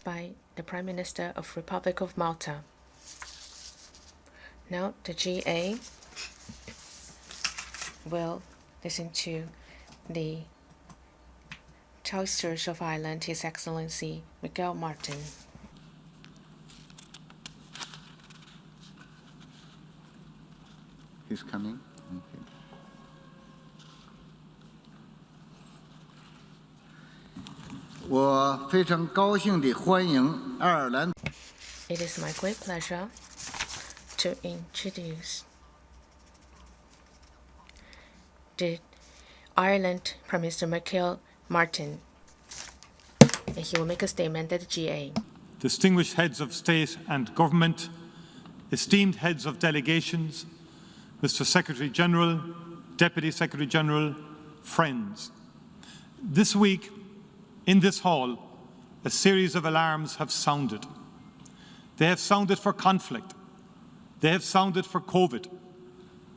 by the Prime Minister of Republic of Malta. Now the GA will listen to the Taoiseach of Ireland, His Excellency Micheál Martin. He's coming. Okay. It is my great pleasure to introduce the Ireland Prime Minister Micheál Martin, and he will make a statement at the GA. Distinguished heads of state and government, esteemed heads of delegations, Mr. Secretary General, Deputy Secretary General, friends. This week, in this hall, a series of alarms have sounded. They have sounded for conflict. They have sounded for COVID.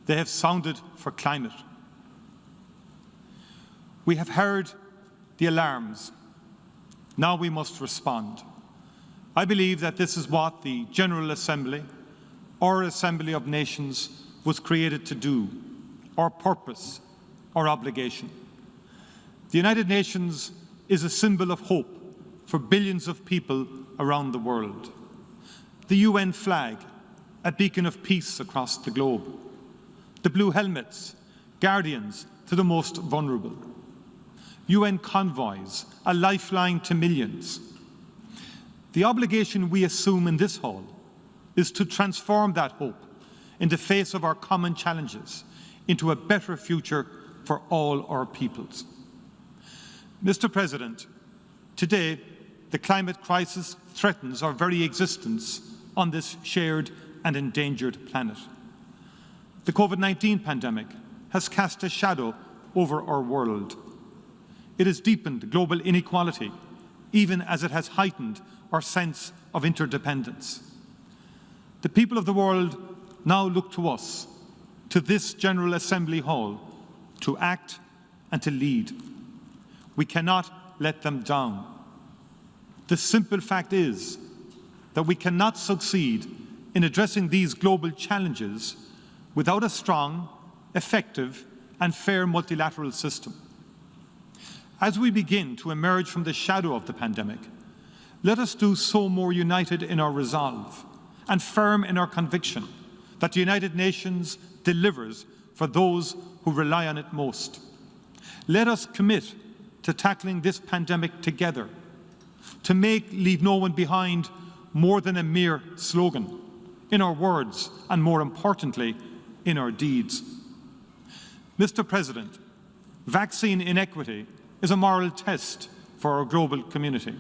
They have sounded for climate. We have heard the alarms. Now we must respond. I believe that this is what the General Assembly, our Assembly of Nations, was created to do, our purpose, our obligation. The United Nations is a symbol of hope for billions of people around the world. The UN flag, a beacon of peace across the globe. The blue helmets, guardians to the most vulnerable. UN convoys, a lifeline to millions. The obligation we assume in this hall is to transform that hope in the face of our common challenges into a better future for all our peoples. Mr. President, today the climate crisis threatens our very existence on this shared and endangered planet. The COVID-19 pandemic has cast a shadow over our world. It has deepened global inequality, even as it has heightened our sense of interdependence. The people of the world now look to us, to this General Assembly Hall, to act and to lead. We cannot let them down. The simple fact is that we cannot succeed in addressing these global challenges without a strong, effective and fair multilateral system. As we begin to emerge from the shadow of the pandemic, let us do so more united in our resolve and firm in our conviction that the United Nations delivers for those who rely on it most. Let us commit to tackling this pandemic together, to make Leave No One Behind more than a mere slogan, in our words and, more importantly, in our deeds. Mr. President, vaccine inequity is a moral test for our global community.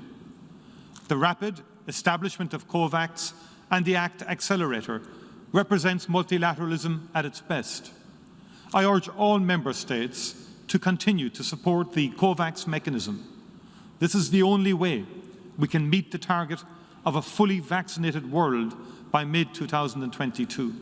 The rapid establishment of COVAX and the ACT Accelerator represents multilateralism at its best. I urge all Member States to continue to support the COVAX mechanism. This is the only way we can meet the target of a fully vaccinated world by mid-2022.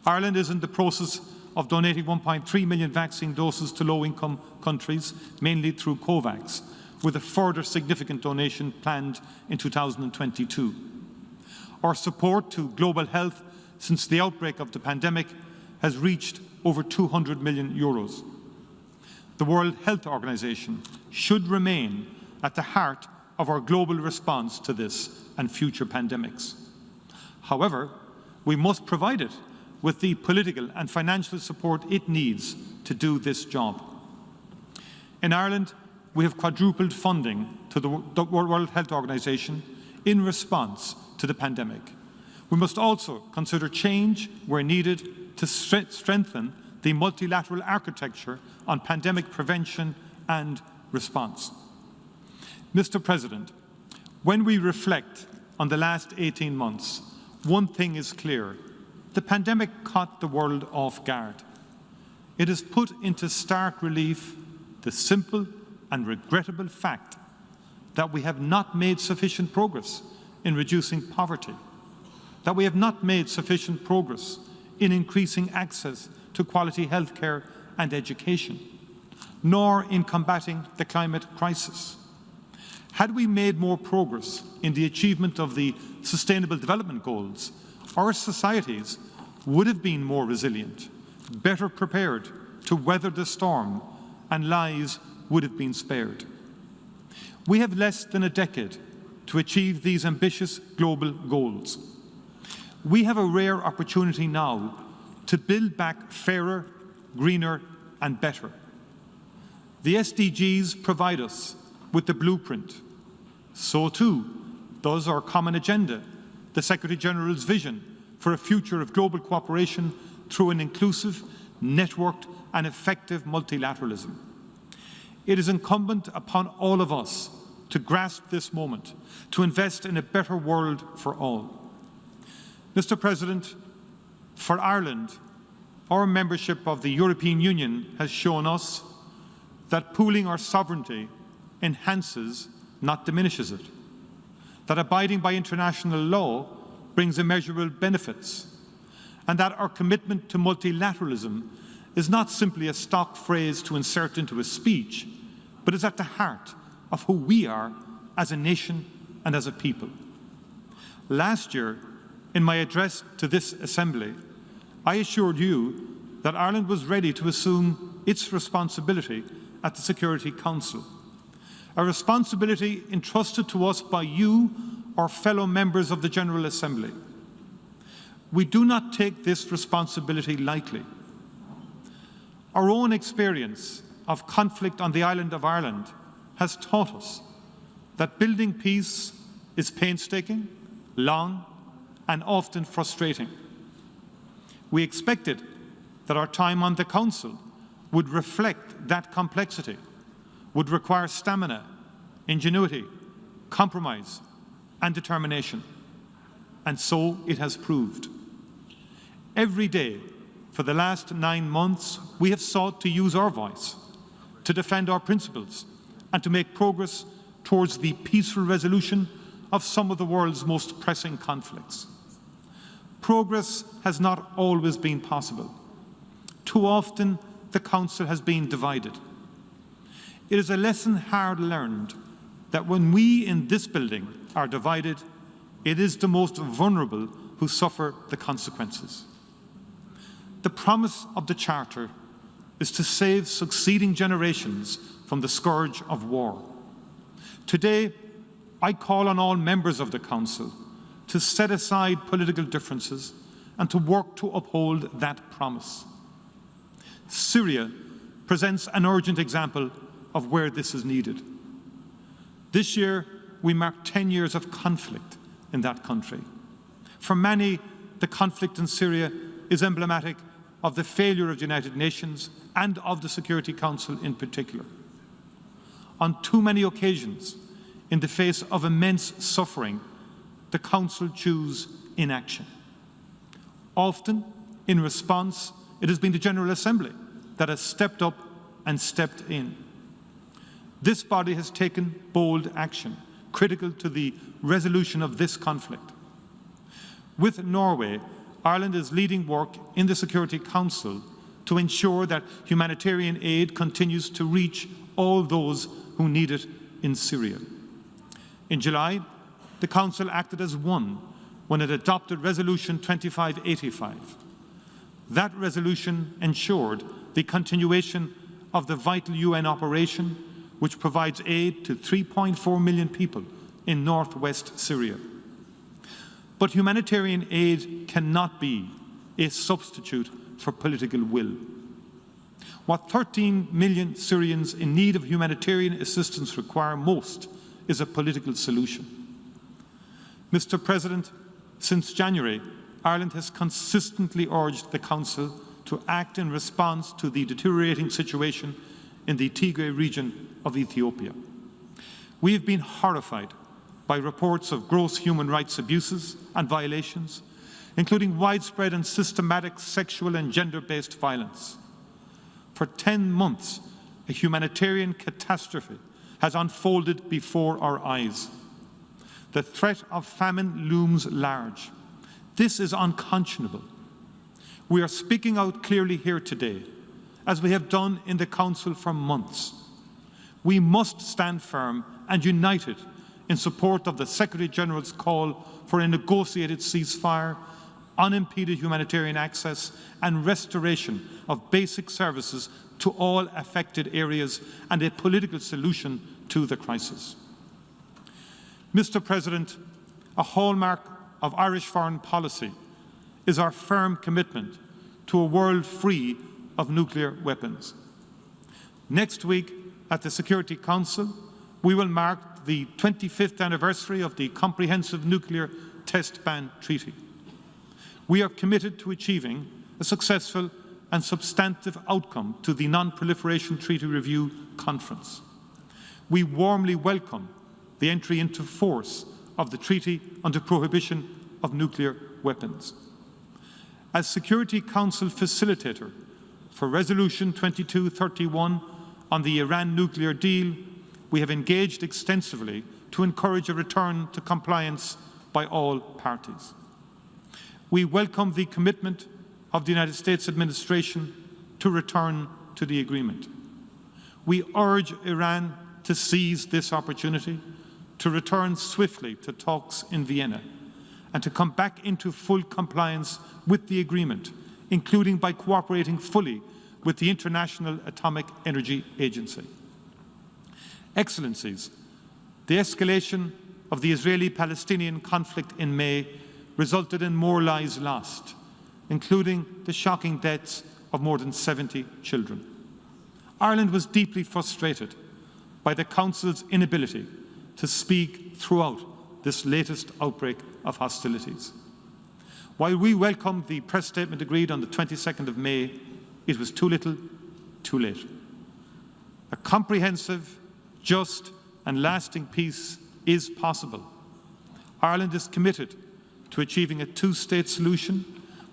Ireland is in the process of donating 1.3 million vaccine doses to low-income countries, mainly through COVAX, with a further significant donation planned in 2022. Our support to global health since the outbreak of the pandemic has reached over €200 million. The World Health Organization should remain at the heart of our global response to this and future pandemics. However, we must provide it with the political and financial support it needs to do this job. In Ireland, we have quadrupled funding to the World Health Organization in response to the pandemic. We must also consider change where needed to strengthen the multilateral architecture on pandemic prevention and response. Mr. President, when we reflect on the last 18 months, one thing is clear. The pandemic caught the world off guard. It has put into stark relief the simple and regrettable fact that we have not made sufficient progress in reducing poverty, that we have not made sufficient progress in increasing access to quality healthcare and education, nor in combating the climate crisis. Had we made more progress in the achievement of the Sustainable Development Goals, our societies would have been more resilient, better prepared to weather the storm, and lives would have been spared. We have less than a decade to achieve these ambitious global goals. We have a rare opportunity now to build back fairer, greener and better. The SDGs provide us with the blueprint. So too does our common agenda, the Secretary-General's vision for a future of global cooperation through an inclusive, networked and effective multilateralism. It is incumbent upon all of us to grasp this moment, to invest in a better world for all. Mr. President, for Ireland, our membership of the European Union has shown us that pooling our sovereignty enhances, not diminishes it, that abiding by international law brings immeasurable benefits, and that our commitment to multilateralism is not simply a stock phrase to insert into a speech, but is at the heart of who we are as a nation and as a people. Last year, in my address to this Assembly, I assured you that Ireland was ready to assume its responsibility at the Security Council, a responsibility entrusted to us by you, our fellow members of the General Assembly. We do not take this responsibility lightly. Our own experience of conflict on the island of Ireland has taught us that building peace is painstaking, long, and often frustrating. We expected that our time on the Council would reflect that complexity, would require stamina, ingenuity, compromise, and determination. And so it has proved. Every day for the last 9 months, we have sought to use our voice, to defend our principles, and to make progress towards the peaceful resolution of some of the world's most pressing conflicts. Progress has not always been possible. Too often, the Council has been divided. It is a lesson hard learned that when we in this building are divided, it is the most vulnerable who suffer the consequences. The promise of the Charter is to save succeeding generations from the scourge of war. Today, I call on all members of the Council to set aside political differences and to work to uphold that promise. Syria presents an urgent example of where this is needed. This year, we mark 10 years of conflict in that country. For many, the conflict in Syria is emblematic of the failure of the United Nations and of the Security Council in particular. On too many occasions, in the face of immense suffering, the Council choose inaction. Often, in response, it has been the General Assembly that has stepped up and stepped in. This body has taken bold action, critical to the resolution of this conflict. With Norway, Ireland is leading work in the Security Council to ensure that humanitarian aid continues to reach all those who need it in Syria. In July, the Council acted as one when it adopted Resolution 2585. That resolution ensured the continuation of the vital UN operation, which provides aid to 3.4 million people in northwest Syria. But humanitarian aid cannot be a substitute for political will. What 13 million Syrians in need of humanitarian assistance require most is a political solution. Mr. President, since January, Ireland has consistently urged the Council to act in response to the deteriorating situation in the Tigray region of Ethiopia. We have been horrified by reports of gross human rights abuses and violations, including widespread and systematic sexual and gender-based violence. For 10 months, a humanitarian catastrophe has unfolded before our eyes. The threat of famine looms large. This is unconscionable. We are speaking out clearly here today, as we have done in the Council for months. We must stand firm and united in support of the Secretary-General's call for a negotiated ceasefire, unimpeded humanitarian access and restoration of basic services to all affected areas and a political solution to the crisis. Mr. President, a hallmark of Irish foreign policy is our firm commitment to a world free of nuclear weapons. Next week at the Security Council, we will mark the 25th anniversary of the Comprehensive Nuclear Test Ban Treaty. We are committed to achieving a successful and substantive outcome to the Non-Proliferation Treaty Review Conference. We warmly welcome the entry into force of the Treaty on the Prohibition of Nuclear Weapons. As Security Council facilitator for Resolution 2231 on the Iran nuclear deal, we have engaged extensively to encourage a return to compliance by all parties. We welcome the commitment of the United States administration to return to the agreement. We urge Iran to seize this opportunity, to return swiftly to talks in Vienna, and to come back into full compliance with the agreement, including by cooperating fully with the International Atomic Energy Agency. Excellencies, the escalation of the Israeli-Palestinian conflict in May resulted in more lives lost, including the shocking deaths of more than 70 children. Ireland was deeply frustrated by the Council's inability to speak throughout this latest outbreak of hostilities. While we welcome the press statement agreed on the 22nd of May, it was too little, too late. A comprehensive, just and lasting peace is possible. Ireland is committed to achieving a two-state solution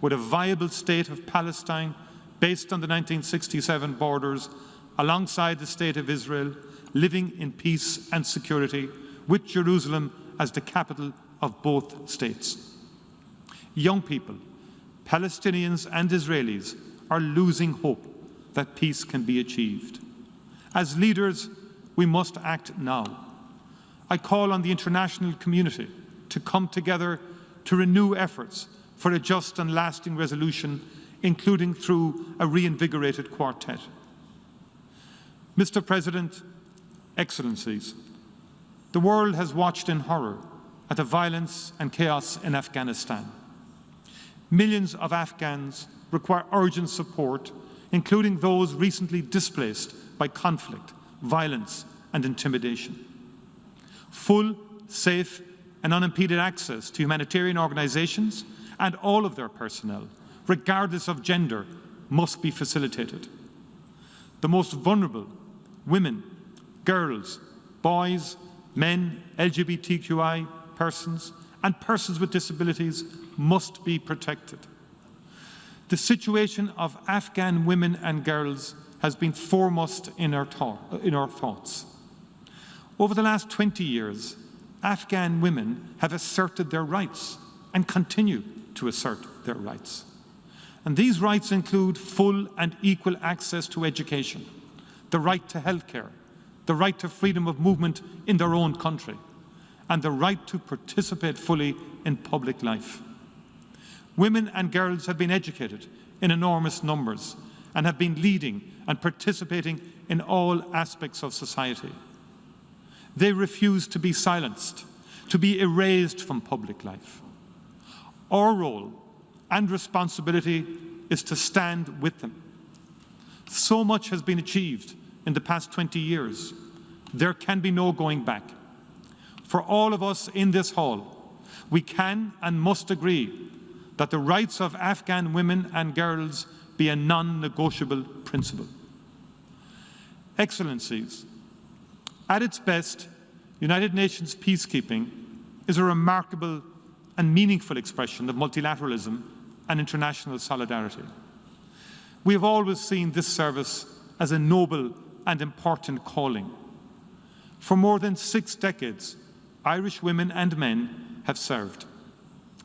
with a viable state of Palestine based on the 1967 borders, alongside the State of Israel, living in peace and security, with Jerusalem as the capital of both states. Young people, Palestinians and Israelis, are losing hope that peace can be achieved. As leaders, we must act now. I call on the international community to come together to renew efforts for a just and lasting resolution, including through a reinvigorated quartet. Mr. President, Excellencies, the world has watched in horror at the violence and chaos in Afghanistan. Millions of Afghans require urgent support, including those recently displaced by conflict, violence and intimidation. Full, safe and unimpeded access to humanitarian organisations and all of their personnel, regardless of gender, must be facilitated. The most vulnerable, women, girls, boys, men, LGBTQI persons and persons with disabilities must be protected. The situation of Afghan women and girls has been foremost in our thoughts. Over the last 20 years, Afghan women have asserted their rights and continue to assert their rights. And these rights include full and equal access to education, the right to healthcare, the right to freedom of movement in their own country, and the right to participate fully in public life. Women and girls have been educated in enormous numbers and have been leading and participating in all aspects of society. They refuse to be silenced, to be erased from public life. Our role and responsibility is to stand with them. So much has been achieved in the past 20 years. There can be no going back. For all of us in this hall, we can and must agree that the rights of Afghan women and girls be a non-negotiable principle. Excellencies, at its best, United Nations peacekeeping is a remarkable and meaningful expression of multilateralism and international solidarity. We have always seen this service as a noble and important calling. For more than 6 decades, Irish women and men have served.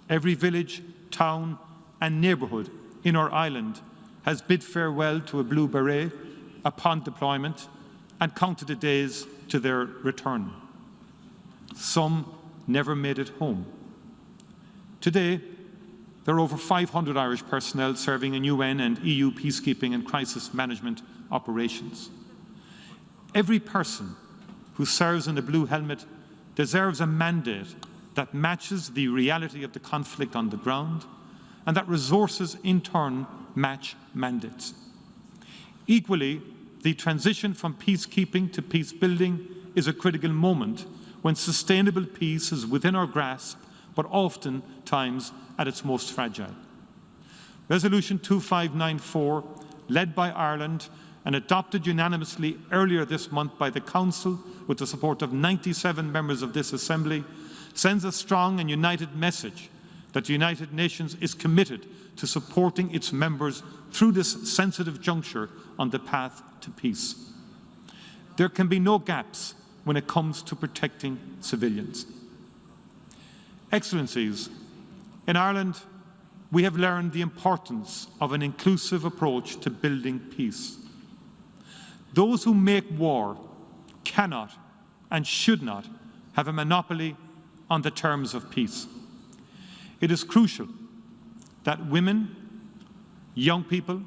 Every village, town and neighbourhood in our island has bid farewell to a blue beret upon deployment and counted the days to their return. Some never made it home. Today, there are over 500 Irish personnel serving in UN and EU peacekeeping and crisis management operations. Every person who serves in a blue helmet deserves a mandate that matches the reality of the conflict on the ground, and that resources in turn match mandates. Equally, the transition from peacekeeping to peace building is a critical moment when sustainable peace is within our grasp, but oftentimes at its most fragile. Resolution 2594, led by Ireland and adopted unanimously earlier this month by the Council with the support of 97 members of this Assembly, sends a strong and united message that the United Nations is committed to supporting its members through this sensitive juncture on the path to peace. There can be no gaps when it comes to protecting civilians. Excellencies, in Ireland, we have learned the importance of an inclusive approach to building peace. Those who make war cannot and should not have a monopoly on the terms of peace. It is crucial that women, young people,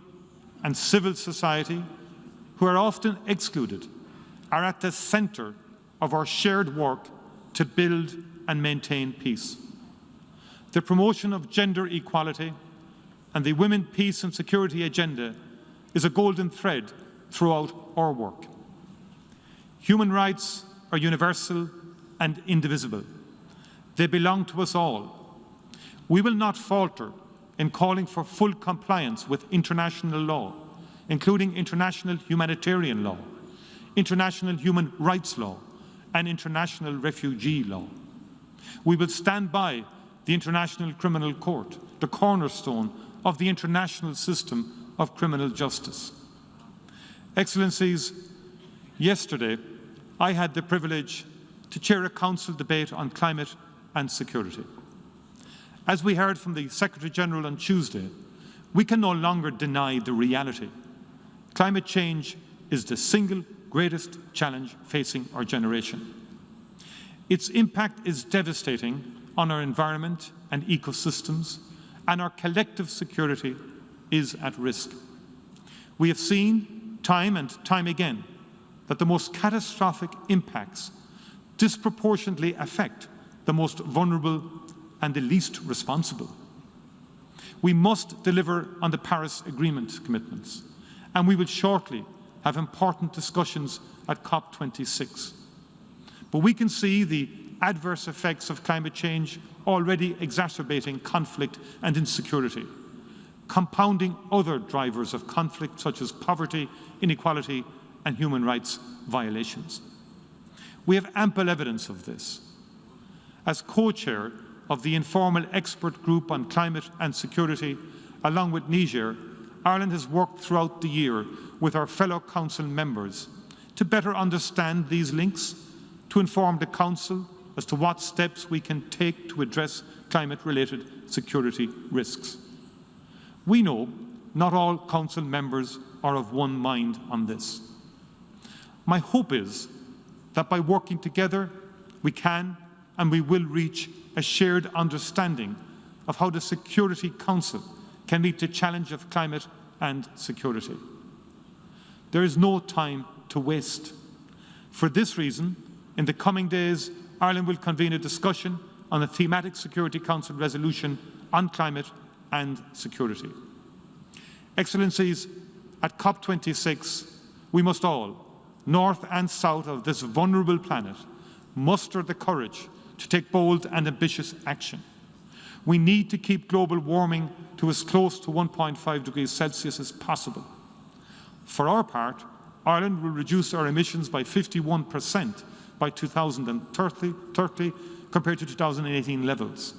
and civil society, who are often excluded, are at the centre of our shared work to build and maintain peace. The promotion of gender equality and the Women, Peace and Security agenda is a golden thread throughout our work. Human rights are universal and indivisible. They belong to us all. We will not falter in calling for full compliance with international law, including international humanitarian law, international human rights law, and international refugee law. We will stand by the International Criminal Court, the cornerstone of the international system of criminal justice. Excellencies, yesterday I had the privilege to chair a Council debate on climate and security. As we heard from the Secretary-General on Tuesday, we can no longer deny the reality. Climate change is the single greatest challenge facing our generation. Its impact is devastating on our environment and ecosystems, and our collective security is at risk. We have seen time and time again that the most catastrophic impacts disproportionately affect the most vulnerable and the least responsible. We must deliver on the Paris Agreement commitments, and we will shortly have important discussions at COP26. But we can see the adverse effects of climate change already exacerbating conflict and insecurity, compounding other drivers of conflict such as poverty, inequality, and human rights violations. We have ample evidence of this. As co-chair of the informal expert group on climate and security, along with Niger, Ireland has worked throughout the year with our fellow Council members to better understand these links, to inform the Council as to what steps we can take to address climate-related security risks. We know not all Council members are of one mind on this. My hope is that by working together, we can and we will reach a shared understanding of how the Security Council can meet the challenge of climate and security. There is no time to waste. For this reason, in the coming days, Ireland will convene a discussion on a thematic Security Council resolution on climate and security. Excellencies, at COP26, we must all, north and south of this vulnerable planet, muster the courage to take bold and ambitious action. We need to keep global warming to as close to 1.5 degrees Celsius as possible. For our part, Ireland will reduce our emissions by 51% by 2030 compared to 2018 levels.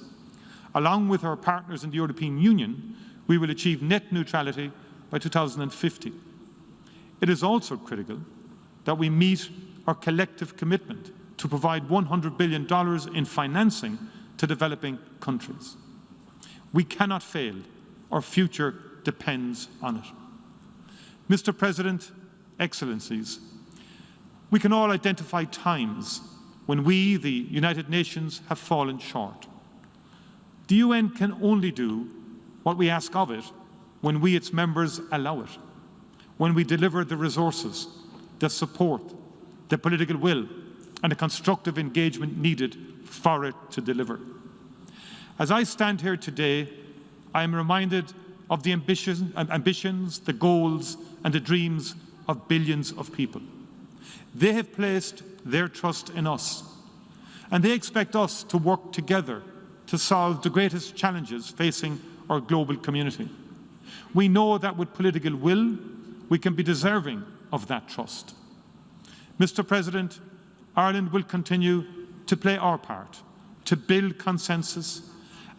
Along with our partners in the European Union, we will achieve net neutrality by 2050. It is also critical that we meet our collective commitment to provide $100 billion in financing to developing countries. We cannot fail. Our future depends on it. Mr. President, Excellencies, we can all identify times when we, the United Nations, have fallen short. The UN can only do what we ask of it when we, its members, allow it, when we deliver the resources, the support, the political will, and the constructive engagement needed for it to deliver. As I stand here today, I am reminded of the ambitions, the goals, and the dreams of billions of people. They have placed their trust in us, and they expect us to work together to solve the greatest challenges facing our global community. We know that with political will, we can be deserving of that trust. Mr. President, Ireland will continue to play our part, to build consensus,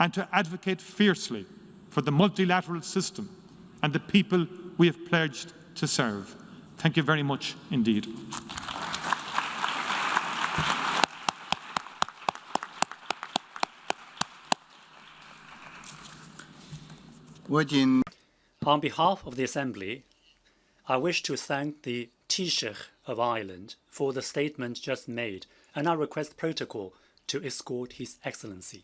and to advocate fiercely for the multilateral system and the people we have pledged to serve. Thank you very much indeed. On behalf of the Assembly, I wish to thank the Taoiseach of Ireland for the statement just made, and I request protocol to escort His Excellency.